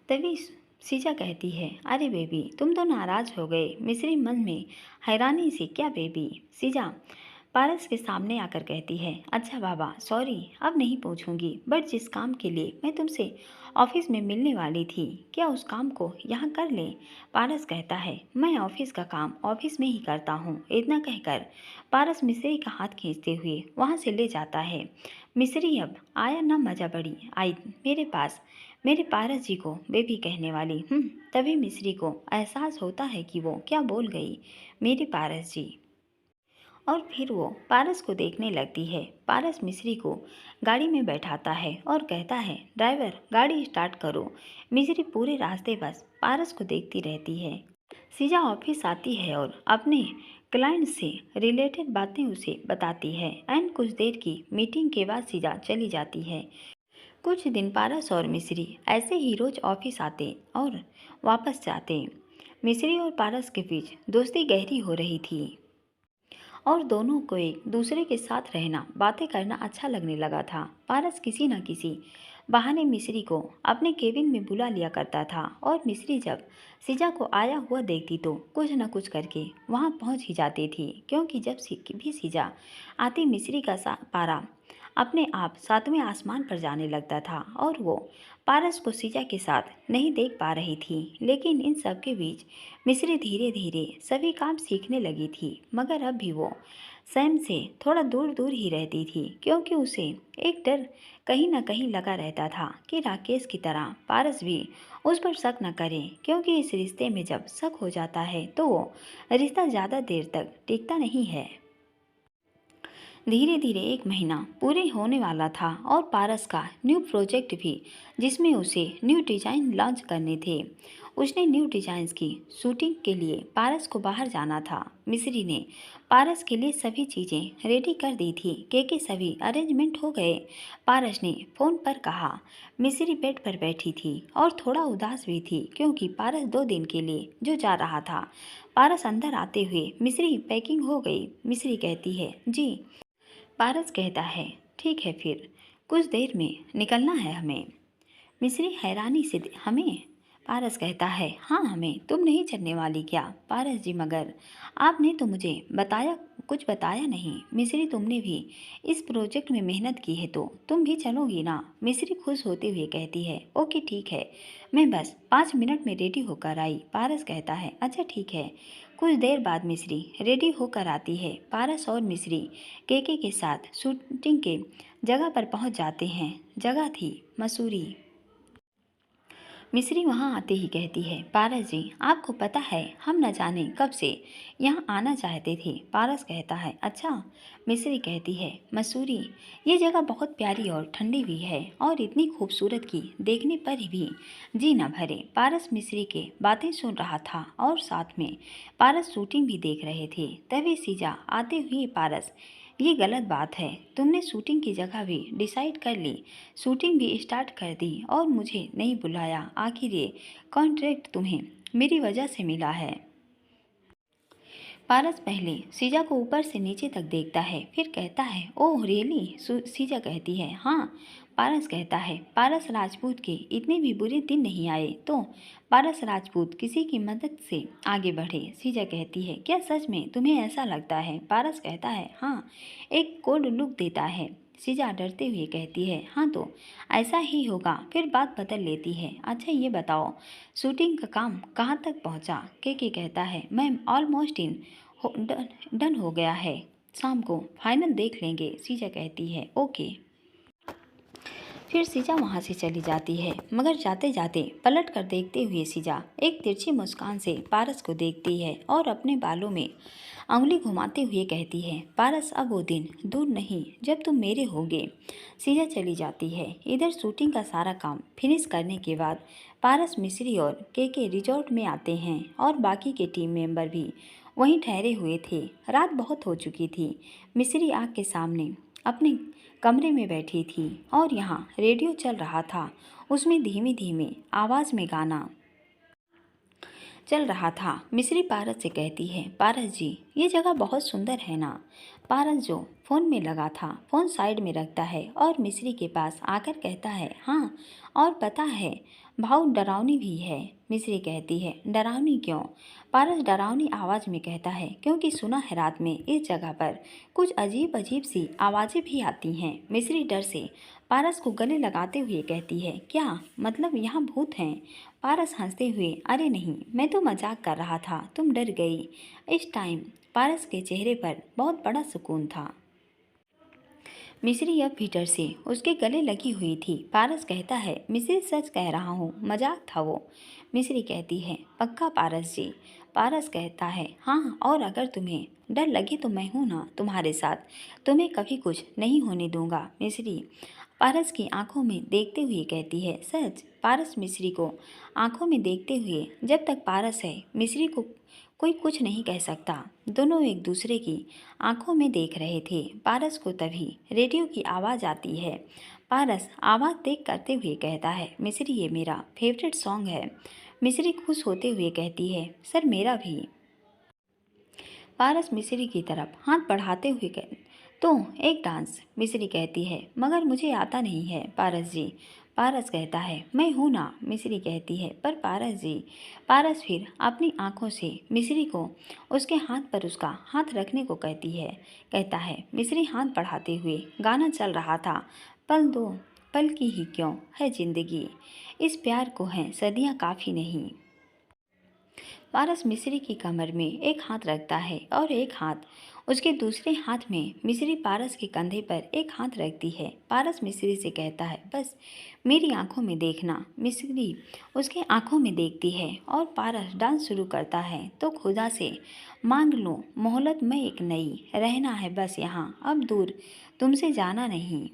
तभी सीजा कहती है, अरे बेबी, तुम तो नाराज हो गए। मिश्री मन में हैरानी से, क्या बेबी? सीजा पारस के सामने आकर कहती है, अच्छा बाबा, सॉरी, अब नहीं पूछूंगी, बट जिस काम के लिए मैं तुमसे ऑफिस में मिलने वाली थी, क्या उस काम को यहाँ कर लें? पारस कहता है, मैं ऑफिस का काम ऑफिस में ही करता हूँ। इतना कहकर पारस मिश्री का हाथ खींचते हुए वहाँ से ले जाता है। मिश्री अब आया ना मजा बड़ी आई मेरे पास, मेरे पारस जी को बेबी कहने वाली। तभी मिश्री को एहसास होता है कि वो क्या बोल गई, मेरे पारस जी। और फिर वो पारस को देखने लगती है। पारस मिश्री को गाड़ी में बैठाता है और कहता है, ड्राइवर, गाड़ी स्टार्ट करो। मिश्री पूरे रास्ते बस पारस को देखती रहती है। सीजा ऑफिस आती है और अपने क्लाइंट से रिलेटेड बातें उसे बताती है। एंड कुछ देर की मीटिंग के बाद सीजा चली जाती है। कुछ दिन पारस और मिश्री ऐसे ही रोज ऑफिस आते और वापस जाते। मिश्री और पारस के बीच दोस्ती गहरी हो रही थी और दोनों को एक दूसरे के साथ रहना, बातें करना अच्छा लगने लगा था। पारस किसी न किसी बहाने मिश्री को अपने केबिन में बुला लिया करता था और मिश्री जब सीजा को आया हुआ देखती तो कुछ न कुछ करके वहां पहुंच ही जाती थी, क्योंकि जब भी सीजा आती मिश्री का पारा अपने आप सातवें आसमान पर जाने लगता था और वो पारस को सीजा के साथ नहीं देख पा रही थी। लेकिन इन सब के बीच मिश्री धीरे धीरे सभी काम सीखने लगी थी, मगर अब भी वो सैम से थोड़ा दूर दूर ही रहती थी, क्योंकि उसे एक डर कहीं ना कहीं लगा रहता था कि राकेश की तरह पारस भी उस पर शक न करे, क्योंकि इस रिश्ते में जब शक हो जाता है तो वो रिश्ता ज़्यादा देर तक टिकता नहीं है। धीरे धीरे एक महीना पूरे होने वाला था और पारस का न्यू प्रोजेक्ट भी, जिसमें उसे न्यू डिज़ाइन लॉन्च करने थे। उसने न्यू डिज़ाइंस की शूटिंग के लिए पारस को बाहर जाना था। मिश्री ने पारस के लिए सभी चीज़ें रेडी कर दी थी, क्योंकि सभी अरेंजमेंट हो गए। पारस ने फ़ोन पर कहा। मिश्री बेड पर बैठी थी और थोड़ा उदास भी थी, क्योंकि पारस 2 दिन के लिए जो जा रहा था। पारस अंदर आते हुए, मिश्री पैकिंग हो गई? मिश्री कहती है, जी। पारस कहता है, ठीक है, फिर कुछ देर में निकलना है हमें। मिश्री हैरानी से, हमें? पारस कहता है, हाँ हमें, तुम नहीं चलने वाली क्या? पारस जी, मगर आपने तो मुझे कुछ बताया नहीं। मिश्री, तुमने भी इस प्रोजेक्ट में मेहनत की है तो तुम भी चलोगी ना? मिश्री खुश होते हुए कहती है, ओके ठीक है, मैं बस 5 मिनट में रेडी होकर आई। पारस कहता है, अच्छा ठीक है। कुछ देर बाद मिश्री रेडी होकर आती है। पारस और मिश्री केके के साथ शूटिंग के जगह पर पहुंच जाते हैं। जगह थी मसूरी। मिश्री वहां आते ही कहती है, पारस जी, आपको पता है हम न जाने कब से यहाँ आना चाहते थे। पारस कहता है, अच्छा। मिश्री कहती है, मसूरी, ये जगह बहुत प्यारी और ठंडी भी है और इतनी खूबसूरत कि देखने पर भी जी न भरे। पारस मिश्री के बातें सुन रहा था और साथ में पारस शूटिंग भी देख रहे थे। तभी सीजा आते हुए, पारस, ये गलत बात है, तुमने शूटिंग की जगह भी डिसाइड कर ली, शूटिंग भी स्टार्ट कर दी और मुझे नहीं बुलाया। आखिर ये कॉन्ट्रैक्ट तुम्हें मेरी वजह से मिला है। पारस पहले सीजा को ऊपर से नीचे तक देखता है, फिर कहता है, ओह रियली? सीजा कहती है, हाँ। पारस कहता है, पारस राजपूत के इतने भी बुरे दिन नहीं आए तो पारस राजपूत किसी की मदद से आगे बढ़े। सीजा कहती है, क्या सच में तुम्हें ऐसा लगता है? पारस कहता है, हाँ, एक कोड लुक देता है। सीजा डरते हुए कहती है, हाँ तो ऐसा ही होगा। फिर बात बदल लेती है, अच्छा ये बताओ शूटिंग का काम कहाँ तक पहुँचा? के कहता है, मैम ऑलमोस्ट डन हो गया है, शाम को फाइनल देख लेंगे। सीजा कहती है, ओके। फिर सीजा वहाँ से चली जाती है, मगर जाते जाते पलट कर देखते हुए सीजा एक तिरछी मुस्कान से पारस को देखती है और अपने बालों में उंगली घुमाते हुए कहती है, पारस अब वो दिन दूर नहीं जब तुम मेरे होगे। सीजा चली जाती है। इधर शूटिंग का सारा काम फिनिश करने के बाद पारस मिस्री और के रिजॉर्ट में आते हैं और बाकी के टीम मेंबर भी वहीं ठहरे हुए थे। रात बहुत हो चुकी थी। मिस्री आग के सामने अपने कमरे में बैठी थी और यहाँ रेडियो चल रहा था। उसमें धीमे धीमे आवाज़ में गाना चल रहा था। मिस्री पारस से कहती है, पारस जी ये जगह बहुत सुंदर है ना? पारस जो फ़ोन में लगा था फ़ोन साइड में रखता है और मिस्री के पास आकर कहता है, हाँ और पता है भाव डरावनी भी है। मिस्री कहती है, डरावनी क्यों? पारस डरावनी आवाज़ में कहता है, क्योंकि सुना है रात में इस जगह पर कुछ अजीब अजीब सी आवाज़ें भी आती हैं। मिस्री डर से पारस को गले लगाते हुए कहती है, क्या मतलब यहाँ भूत हैं? पारस हंसते हुए, अरे नहीं मैं तो मजाक कर रहा था, तुम डर गई। इस टाइम पारस के चेहरे पर बहुत बड़ा सुकून था। मिस्री अब भी डर से उसके गले लगी हुई थी। पारस कहता है, मिस्री सच कह रहा हूँ, मजाक था वो। मिस्री कहती है, पक्का पारस जी? पारस कहता है, हाँ, और अगर तुम्हें डर लगे तो मैं हूँ ना तुम्हारे साथ, तुम्हें कभी कुछ नहीं होने दूंगा। मिस्री पारस की आंखों में देखते हुए कहती है, सच? पारस मिस्री को आंखों में देखते हुए, जब तक पारस है मिस्री को कोई कुछ नहीं कह सकता। दोनों एक दूसरे की आंखों में देख रहे थे। पारस को तभी रेडियो की आवाज़ आती है। पारस आवाज़ देख करते हुए कहता है, मिस्री ये मेरा फेवरेट सॉन्ग है। मिस्री खुश होते हुए कहती है, सर मेरा भी। पारस मिस्री की तरफ हाथ बढ़ाते हुए तो एक डांस। मिस्री कहती है, मगर मुझे आता नहीं है पारस जी। पारस कहता है, मैं हूँ ना। मिस्री कहती है, पर पारस जी। पारस फिर अपनी आंखों से मिस्री को उसके हाथ पर उसका हाथ रखने को कहता है। मिस्री हाथ बढ़ाते हुए गाना चल रहा था, पल दो पल की ही क्यों है जिंदगी, इस प्यार को है सदियाँ काफ़ी नहीं। पारस मिस्री की कमर में एक हाथ रखता है और एक हाथ उसके दूसरे हाथ में मिस्री पारस के कंधे पर एक हाथ रखती है। पारस मिस्री से कहता है, बस मेरी आंखों में देखना। मिस्री उसके आंखों में देखती है और पारस डांस शुरू करता है, तो खुदा से मांग लो मोहलत, मैं एक नई, रहना है बस यहाँ, अब दूर तुमसे जाना नहीं।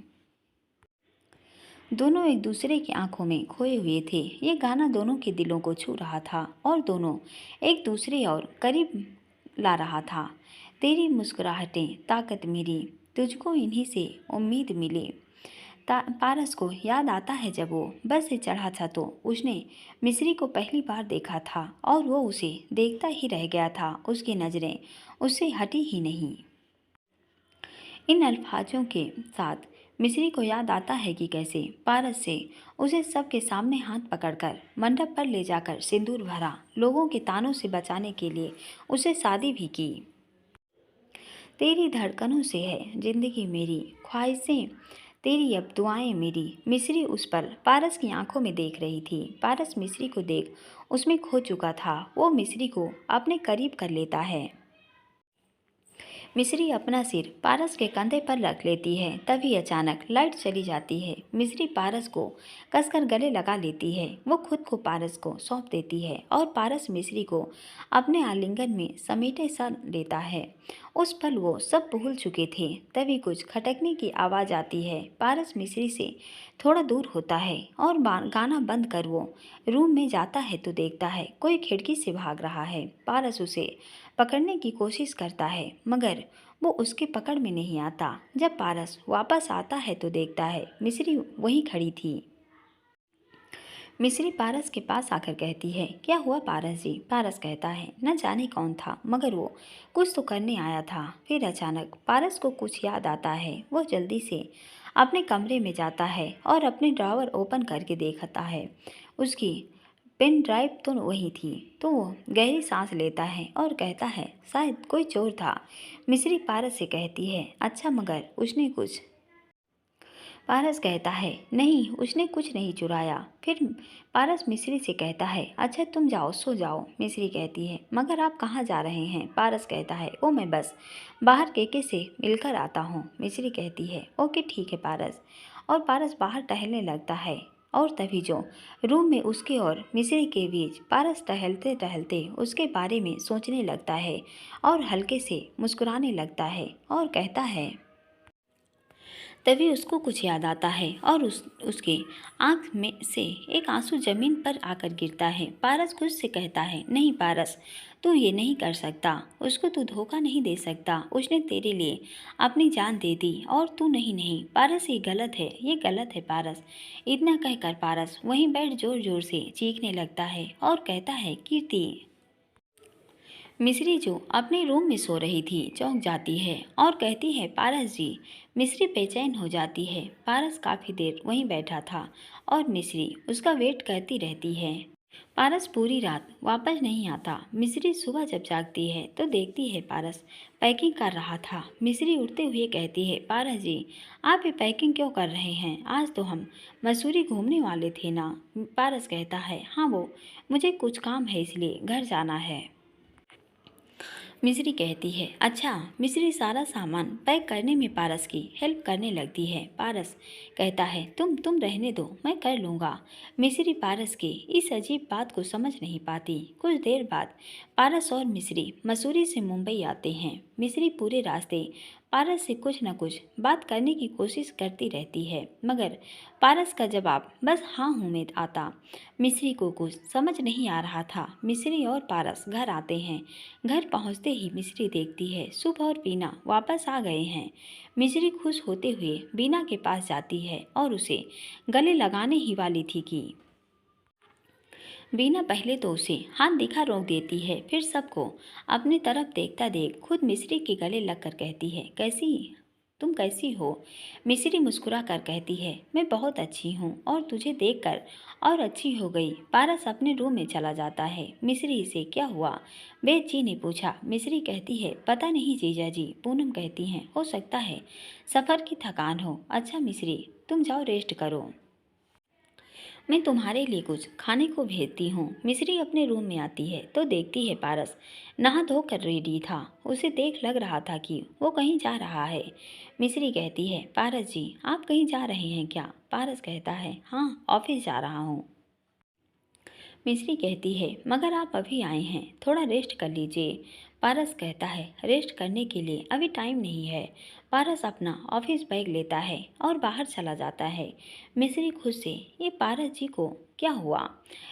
दोनों एक दूसरे की आंखों में खोए हुए थे। ये गाना दोनों के दिलों को छू रहा था और दोनों एक दूसरे और करीब ला रहा था। तेरी मुस्कुराहटें ताकत मेरी, तुझको इन्हीं से उम्मीद मिले। पारस को याद आता है जब वो बस से चढ़ा था तो उसने मिस्री को पहली बार देखा था और वो उसे देखता ही रह गया था। उसकी नज़रें उससे हटी ही नहीं। इन अल्फाजों के साथ मिस्री को याद आता है कि कैसे पारस से उसे सबके सामने हाथ पकड़कर मंडप पर ले जाकर सिंदूर भरा, लोगों के तानों से बचाने के लिए उसे शादी भी की। तेरी धड़कनों से है जिंदगी मेरी, ख्वाहिशें तेरी अब दुआएं मेरी। मिस्री उस पर पारस की आंखों में देख रही थी। पारस मिस्री को देख उसमें खो चुका था। वो मिस्री को अपने करीब कर लेता है। मिस्री अपना सिर पारस के कंधे पर रख लेती है। तभी अचानक लाइट चली जाती है। मिस्री पारस को कसकर गले लगा लेती है। वो खुद को पारस को सौंप देती है और पारस मिस्री को अपने आलिंगन में समेटे सा लेता है। उस पल वो सब भूल चुके थे। तभी कुछ खटकने की आवाज़ आती है। पारस मिस्री से थोड़ा दूर होता है और गाना बंद कर वो रूम में जाता है तो देखता है कोई खिड़की से भाग रहा है। पारस उसे पकड़ने की कोशिश करता है, मगर वो उसके पकड़ में नहीं आता। जब पारस वापस आता है तो देखता है मिस्री वहीं खड़ी थी। मिस्री पारस के पास आकर कहती है, क्या हुआ पारस जी? पारस कहता है, न जाने कौन था, मगर वो कुछ तो करने आया था। फिर अचानक पारस को कुछ याद आता है। वो जल्दी से अपने कमरे में जाता है और अपने ड्रॉवर ओपन करके देखता है। उसकी पेन ड्राइव तो वही थी। तो वो गहरी सांस लेता है और कहता है, शायद कोई चोर था। मिस्री पारस से कहती है, अच्छा मगर उसने कुछ? पारस कहता है, नहीं उसने कुछ नहीं चुराया। फिर पारस मिस्री से कहता है, अच्छा तुम जाओ सो जाओ। मिस्री कहती है, मगर आप कहाँ जा रहे हैं? पारस कहता है, ओ मैं बस बाहर केके से मिलकर आता हूँ। मिस्री कहती है, ओके ठीक है पारस। और पारस बाहर टहलने लगता है। और तभी जो रूम में उसके और मिस्री के बीच पारस टहलते टहलते उसके बारे में सोचने लगता है और हल्के से मुस्कुराने लगता है और कहता है। तभी उसको कुछ याद आता है और उसके आँख में से एक आंसू जमीन पर आकर गिरता है। पारस खुद से कहता है, नहीं पारस, तू ये नहीं कर सकता। उसको तू धोखा नहीं दे सकता। उसने तेरे लिए अपनी जान दे दी और तू नहीं। नहीं पारस, ये गलत है, ये गलत है पारस। इतना कहकर पारस वहीं बैठ जोर जोर से चीखने लगता है और कहता है, कीर्ति। मिस्री जो अपने रूम में सो रही थी चौंक जाती है और कहती है, पारस जी। मिस्री बेचैन हो जाती है। पारस काफ़ी देर वहीं बैठा था और मिस्री उसका वेट करती रहती है। पारस पूरी रात वापस नहीं आता। मिस्री सुबह जब जागती है तो देखती है पारस पैकिंग कर रहा था। मिस्री उठते हुए कहती है, पारस जी आप ये पैकिंग क्यों कर रहे हैं? आज तो हम मसूरी घूमने वाले थे ना। पारस कहता है, हाँ वो मुझे कुछ काम है इसलिए घर जाना है। मिस्री कहती है, अच्छा। मिस्री सारा सामान पैक करने में पारस की हेल्प करने लगती है। पारस कहता है, तुम रहने दो, मैं कर लूँगा। मिस्री पारस के इस अजीब बात को समझ नहीं पाती। कुछ देर बाद पारस और मिस्री मसूरी से मुंबई आते हैं। मिस्री पूरे रास्ते पारस से कुछ न कुछ बात करने की कोशिश करती रहती है, मगर पारस का जवाब बस हाँ हूँ में आता। मिस्री को कुछ समझ नहीं आ रहा था। मिस्री और पारस घर आते हैं। घर पहुंचते ही मिस्री देखती है शुभ और बीना वापस आ गए हैं। मिस्री खुश होते हुए बीना के पास जाती है और उसे गले लगाने ही वाली थी कि बीना पहले तो उसे हाथ दिखा रोक देती है, फिर सबको अपनी तरफ देखता देख खुद मिस्री के गले लगकर कहती है, तुम कैसी हो? मिस्री मुस्कुरा कर कहती है, मैं बहुत अच्छी हूँ और तुझे देखकर और अच्छी हो गई। पारस अपने रूम में चला जाता है। मिस्री से क्या हुआ? वेद जी ने पूछा। मिस्री कहती है, पता नहीं जीजा जी। पूनम कहती हैं, हो सकता है सफ़र की थकान हो। अच्छा मिस्री, तुम जाओ रेस्ट करो, मैं तुम्हारे लिए कुछ खाने को भेजती हूँ। मिस्री अपने रूम में आती है तो देखती है पारस नहा धोकर रेडी था। उसे देख लग रहा था कि वो कहीं जा रहा है। मिस्री कहती है, पारस जी आप कहीं जा रहे हैं क्या? पारस कहता है, हाँ ऑफिस जा रहा हूँ। मिस्री कहती है, मगर आप अभी आए हैं, थोड़ा रेस्ट कर लीजिए। पारस कहता है, रेस्ट करने के लिए अभी टाइम नहीं है। पारस अपना ऑफिस बैग लेता है और बाहर चला जाता है। मिस्री खुद से, ये पारस जी को क्या हुआ,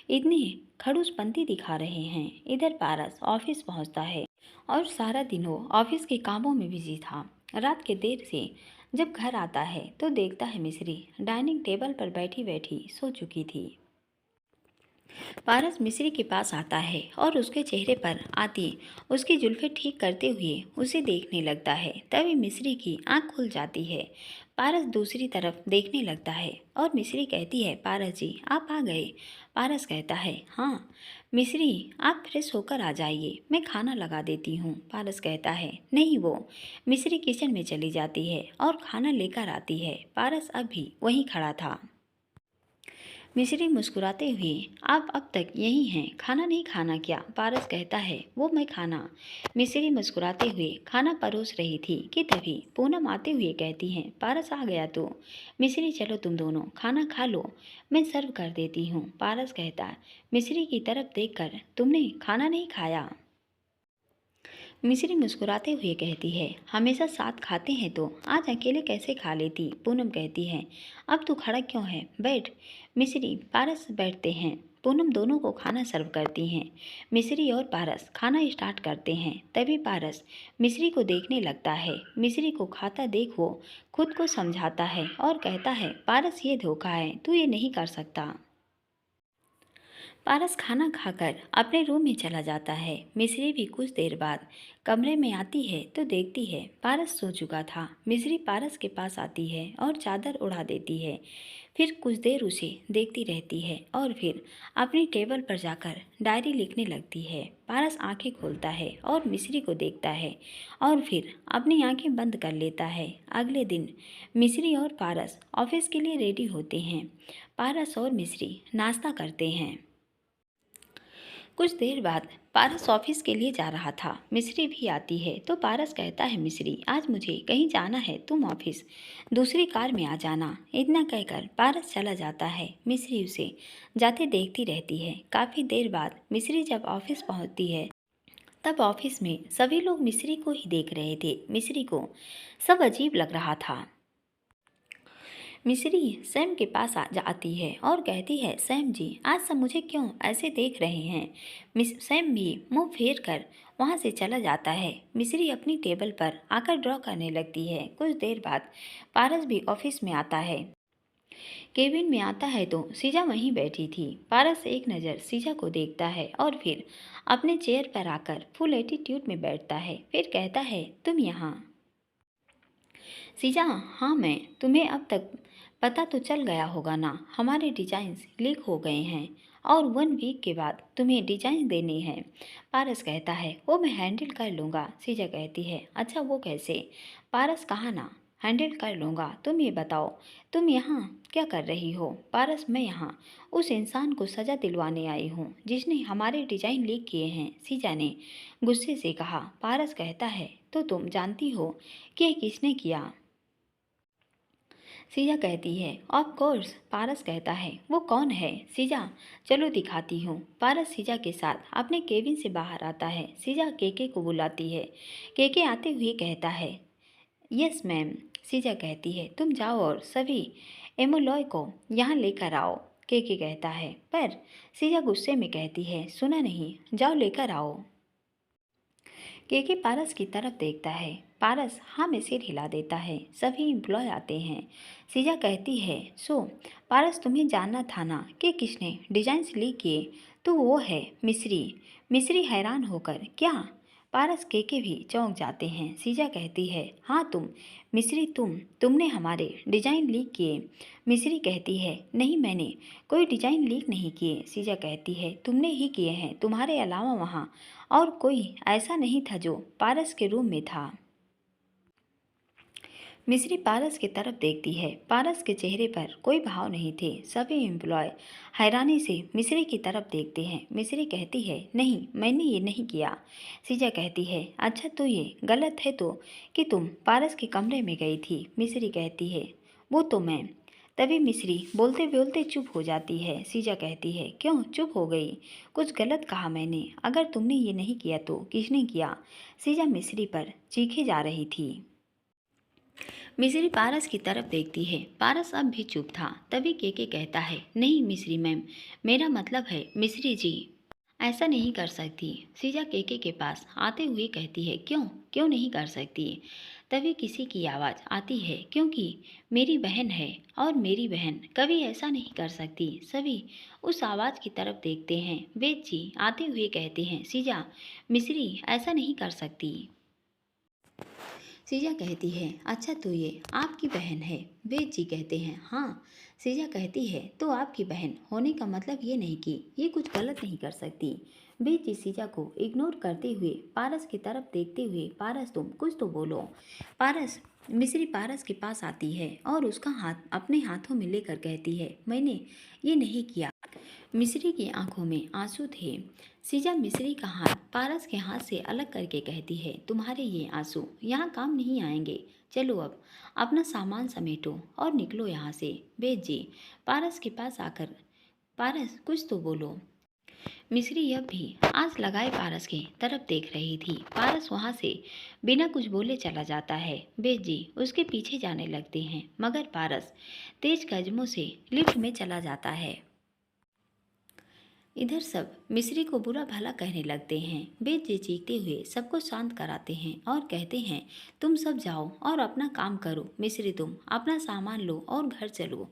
इतनी खड़ूसपंती दिखा रहे हैं। इधर पारस ऑफिस पहुंचता है और सारा दिन वो ऑफिस के कामों में बिजी था। रात के देर से जब घर आता है तो देखता है मिस्री डाइनिंग टेबल पर बैठी बैठी सो चुकी थी। पारस मिस्री के पास आता है और उसके चेहरे पर आती उसकी जुल्फें ठीक करते हुए उसे देखने लगता है। तभी मिस्री की आंख खुल जाती है। पारस दूसरी तरफ देखने लगता है और मिस्री कहती है, पारस जी आप आ गए। पारस कहता है, हाँ। मिस्री आप फ्रेश होकर आ जाइए, मैं खाना लगा देती हूँ। पारस कहता है, नहीं। वो मिस्री किचन में चली जाती है और खाना लेकर आती है। पारस अब भी वहीं खड़ा था। मिस्री मुस्कुराते हुए, आप अब तक यहीं हैं, खाना नहीं खाना क्या? पारस कहता है, वो मैं खाना। मिस्री मुस्कुराते हुए खाना परोस रही थी कि तभी पूनम आते हुए कहती हैं, पारस आ गया तू। मिस्री चलो तुम दोनों खाना खा लो, मैं सर्व कर देती हूँ। पारस कहता है मिस्री की तरफ देखकर, तुमने खाना नहीं खाया? मिस्री मुस्कुराते हुए कहती है, हमेशा साथ खाते हैं तो आज अकेले कैसे खा लेती? पूनम कहती है, अब तू खड़ा क्यों है, बैठ। मिस्री पारस बैठते हैं। पूनम दोनों को खाना सर्व करती हैं। मिस्री और पारस खाना स्टार्ट करते हैं। तभी पारस मिस्री को देखने लगता है। मिस्री को खाता देख वो खुद को समझाता है और कहता है, पारस ये धोखा है, तू ये नहीं कर सकता। पारस खाना खाकर अपने रूम में चला जाता है। मिस्री भी कुछ देर बाद कमरे में आती है तो देखती है पारस सो चुका था। मिस्री पारस के पास आती है और चादर उड़ा देती है। फिर कुछ देर उसे देखती रहती है और फिर अपनी टेबल पर जाकर डायरी लिखने लगती है। पारस आंखें खोलता है और मिस्री को देखता है और फिर अपनी आंखें बंद कर लेता है। अगले दिन मिस्री और पारस ऑफिस के लिए रेडी होते हैं। पारस और मिस्री नाश्ता करते हैं। कुछ देर बाद पारस ऑफिस के लिए जा रहा था। मिस्री भी आती है तो पारस कहता है, मिस्री आज मुझे कहीं जाना है, तुम ऑफिस दूसरी कार में आ जाना। इतना कहकर पारस चला जाता है। मिस्री उसे जाते देखती रहती है। काफ़ी देर बाद मिस्री जब ऑफिस पहुंचती है तब ऑफिस में सभी लोग मिस्री को ही देख रहे थे। मिस्री को सब अजीब लग रहा था। मिस्री सैम के पास आती है और कहती है, सैम जी आज सब मुझे क्यों ऐसे देख रहे हैं। सैम भी मुंह फेर कर वहाँ से चला जाता है। मिस्री अपनी टेबल पर आकर ड्रॉ करने लगती है। कुछ देर बाद पारस भी ऑफिस में आता है। केबिन में आता है तो सीजा वहीं बैठी थी। पारस एक नज़र सीजा को देखता है और फिर अपने चेयर पर आकर फुल एटीट्यूड में बैठता है। फिर कहता है, तुम यहाँ। सीजा, हाँ मैं। तुम्हें अब तक पता तो चल गया होगा ना, हमारे डिजाइन्स लीक हो गए हैं और 1 वीक के बाद तुम्हें डिजाइन देने हैं। पारस कहता है, वो मैं हैंडल कर लूँगा। सीजा कहती है, अच्छा वो कैसे। पारस, कहा ना हैंडल कर लूँगा, तुम ये बताओ तुम यहाँ क्या कर रही हो। पारस, मैं यहाँ उस इंसान को सज़ा दिलवाने आई हूँ जिसने हमारे डिजाइन लीक किए हैं, सीजा ने गुस्से से कहा। पारस कहता है, तो तुम जानती हो कि ये किसने किया। सीजा कहती है, ऑफ कोर्स। पारस कहता है, वो कौन है। सीजा, चलो दिखाती हूँ। पारस सीजा के साथ अपने केबिन से बाहर आता है। सीजा केके को बुलाती है। केके आते हुए कहता है, यस मैम। सीजा कहती है, तुम जाओ और सभी एमोलॉय को यहाँ लेकर आओ। केके कहता है, पर सीजा गुस्से में कहती है, सुना नहीं, जाओ लेकर आओ। केके पारस की तरफ देखता है। पारस हाँ में सिर हिला देता है। सभी एम्प्लॉय आते हैं। सीजा कहती है, सो पारस तुम्हें जानना था ना कि किसने डिजाइन्स लीक किए, तो वो है मिस्री। मिस्री हैरान होकर, क्या। पारस केके भी चौंक जाते हैं। सीजा कहती है, हाँ तुम मिस्री, तुमने हमारे डिजाइन लीक किए। मिस्री कहती है, नहीं मैंने कोई डिजाइन लीक नहीं किए। सीजा कहती है, तुमने ही किए हैं, तुम्हारे अलावा वहाँ और कोई ऐसा नहीं था जो पारस के रूम में था। मिस्री पारस की तरफ देखती है। पारस के चेहरे पर कोई भाव नहीं थे। सभी एम्प्लॉय हैरानी से मिस्री की तरफ देखते हैं। मिस्री कहती है, नहीं मैंने ये नहीं किया। सीजा कहती है, अच्छा तो ये गलत है तो कि तुम पारस के कमरे में गई थी। मिस्री कहती है, वो तो मैं। तभी मिस्री बोलते बोलते चुप हो जाती है। सीजा कहती है, क्यों चुप हो गई, कुछ गलत कहा मैंने। अगर तुमने ये नहीं किया तो किसने किया। सीजा मिस्री पर चीखे जा रही थी। मिस्री पारस की तरफ देखती है। पारस अब भी चुप था। तभी केके कहता है, नहीं मिस्री मैम, मेरा मतलब है मिस्री जी ऐसा नहीं कर सकती। सीजा केके के पास आते हुए कहती है, क्यों क्यों नहीं कर सकती। तभी किसी की आवाज़ आती है, क्योंकि मेरी बहन है और मेरी बहन कभी ऐसा नहीं कर सकती। सभी उस आवाज़ की तरफ देखते हैं। वेद जी आते हुए कहते हैं, सीजा मिस्री ऐसा नहीं कर सकती। सीजा कहती है, अच्छा तो ये आपकी बहन है। वेद जी कहते हैं, हाँ। सीजा कहती है, तो आपकी बहन होने का मतलब ये नहीं कि ये कुछ गलत नहीं कर सकती। वेद जी सीजा को इग्नोर करते हुए पारस की तरफ देखते हुए, पारस तुम कुछ तो बोलो। पारस मिस्री पारस के पास आती है और उसका हाथ अपने हाथों में लेकर कहती है, मैंने ये नहीं किया। मिस्री की आंखों में आंसू थे। सीजा मिस्री का हाथ पारस के हाथ से अलग करके कहती है, तुम्हारे ये आंसू यहाँ काम नहीं आएंगे। चलो अब अपना सामान समेटो और निकलो यहाँ से। वेद जी पारस के पास आकर, पारस कुछ तो बोलो। मिस्री अब भी आंच लगाए पारस की तरफ देख रही थी। पारस वहाँ से बिना कुछ बोले चला जाता है। वेद जी उसके पीछे जाने लगते हैं, मगर पारस तेज कदमों से लिफ्ट में चला जाता है। इधर सब मिस्री को बुरा भला कहने लगते हैं। वेद जी चीखते हुए सबको शांत कराते हैं और कहते हैं, तुम सब जाओ और अपना काम करो। मिस्री तुम अपना सामान लो और घर चलो।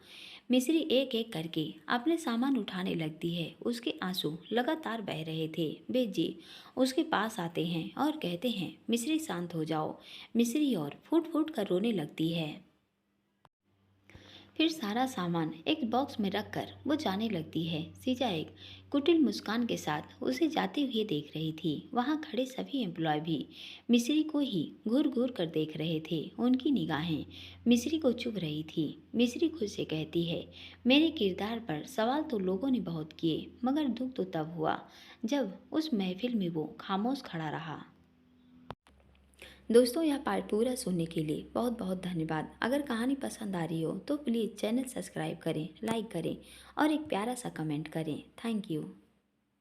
मिस्री एक एक करके अपने सामान उठाने लगती है। उसके आंसू लगातार बह रहे थे। बेजी उसके पास आते हैं और कहते हैं, मिस्री शांत हो जाओ। मिस्री और फूट फूट कर रोने लगती है। फिर सारा सामान एक बॉक्स में रखकर वो जाने लगती है। सीजा एक कुटिल मुस्कान के साथ उसे जाते हुए देख रही थी। वहाँ खड़े सभी एम्प्लॉय भी मिस्री को ही घूर घूर कर देख रहे थे। उनकी निगाहें मिस्री को चुभ रही थी। मिस्री खुद से कहती है, मेरे किरदार पर सवाल तो लोगों ने बहुत किए, मगर दुख तो तब हुआ जब उस महफिल में वो खामोश खड़ा रहा। दोस्तों, यह पार्ट पूरा सुनने के लिए बहुत बहुत धन्यवाद। अगर कहानी पसंद आ रही हो तो प्लीज़ चैनल सब्सक्राइब करें, लाइक करें और एक प्यारा सा कमेंट करें। Thank you.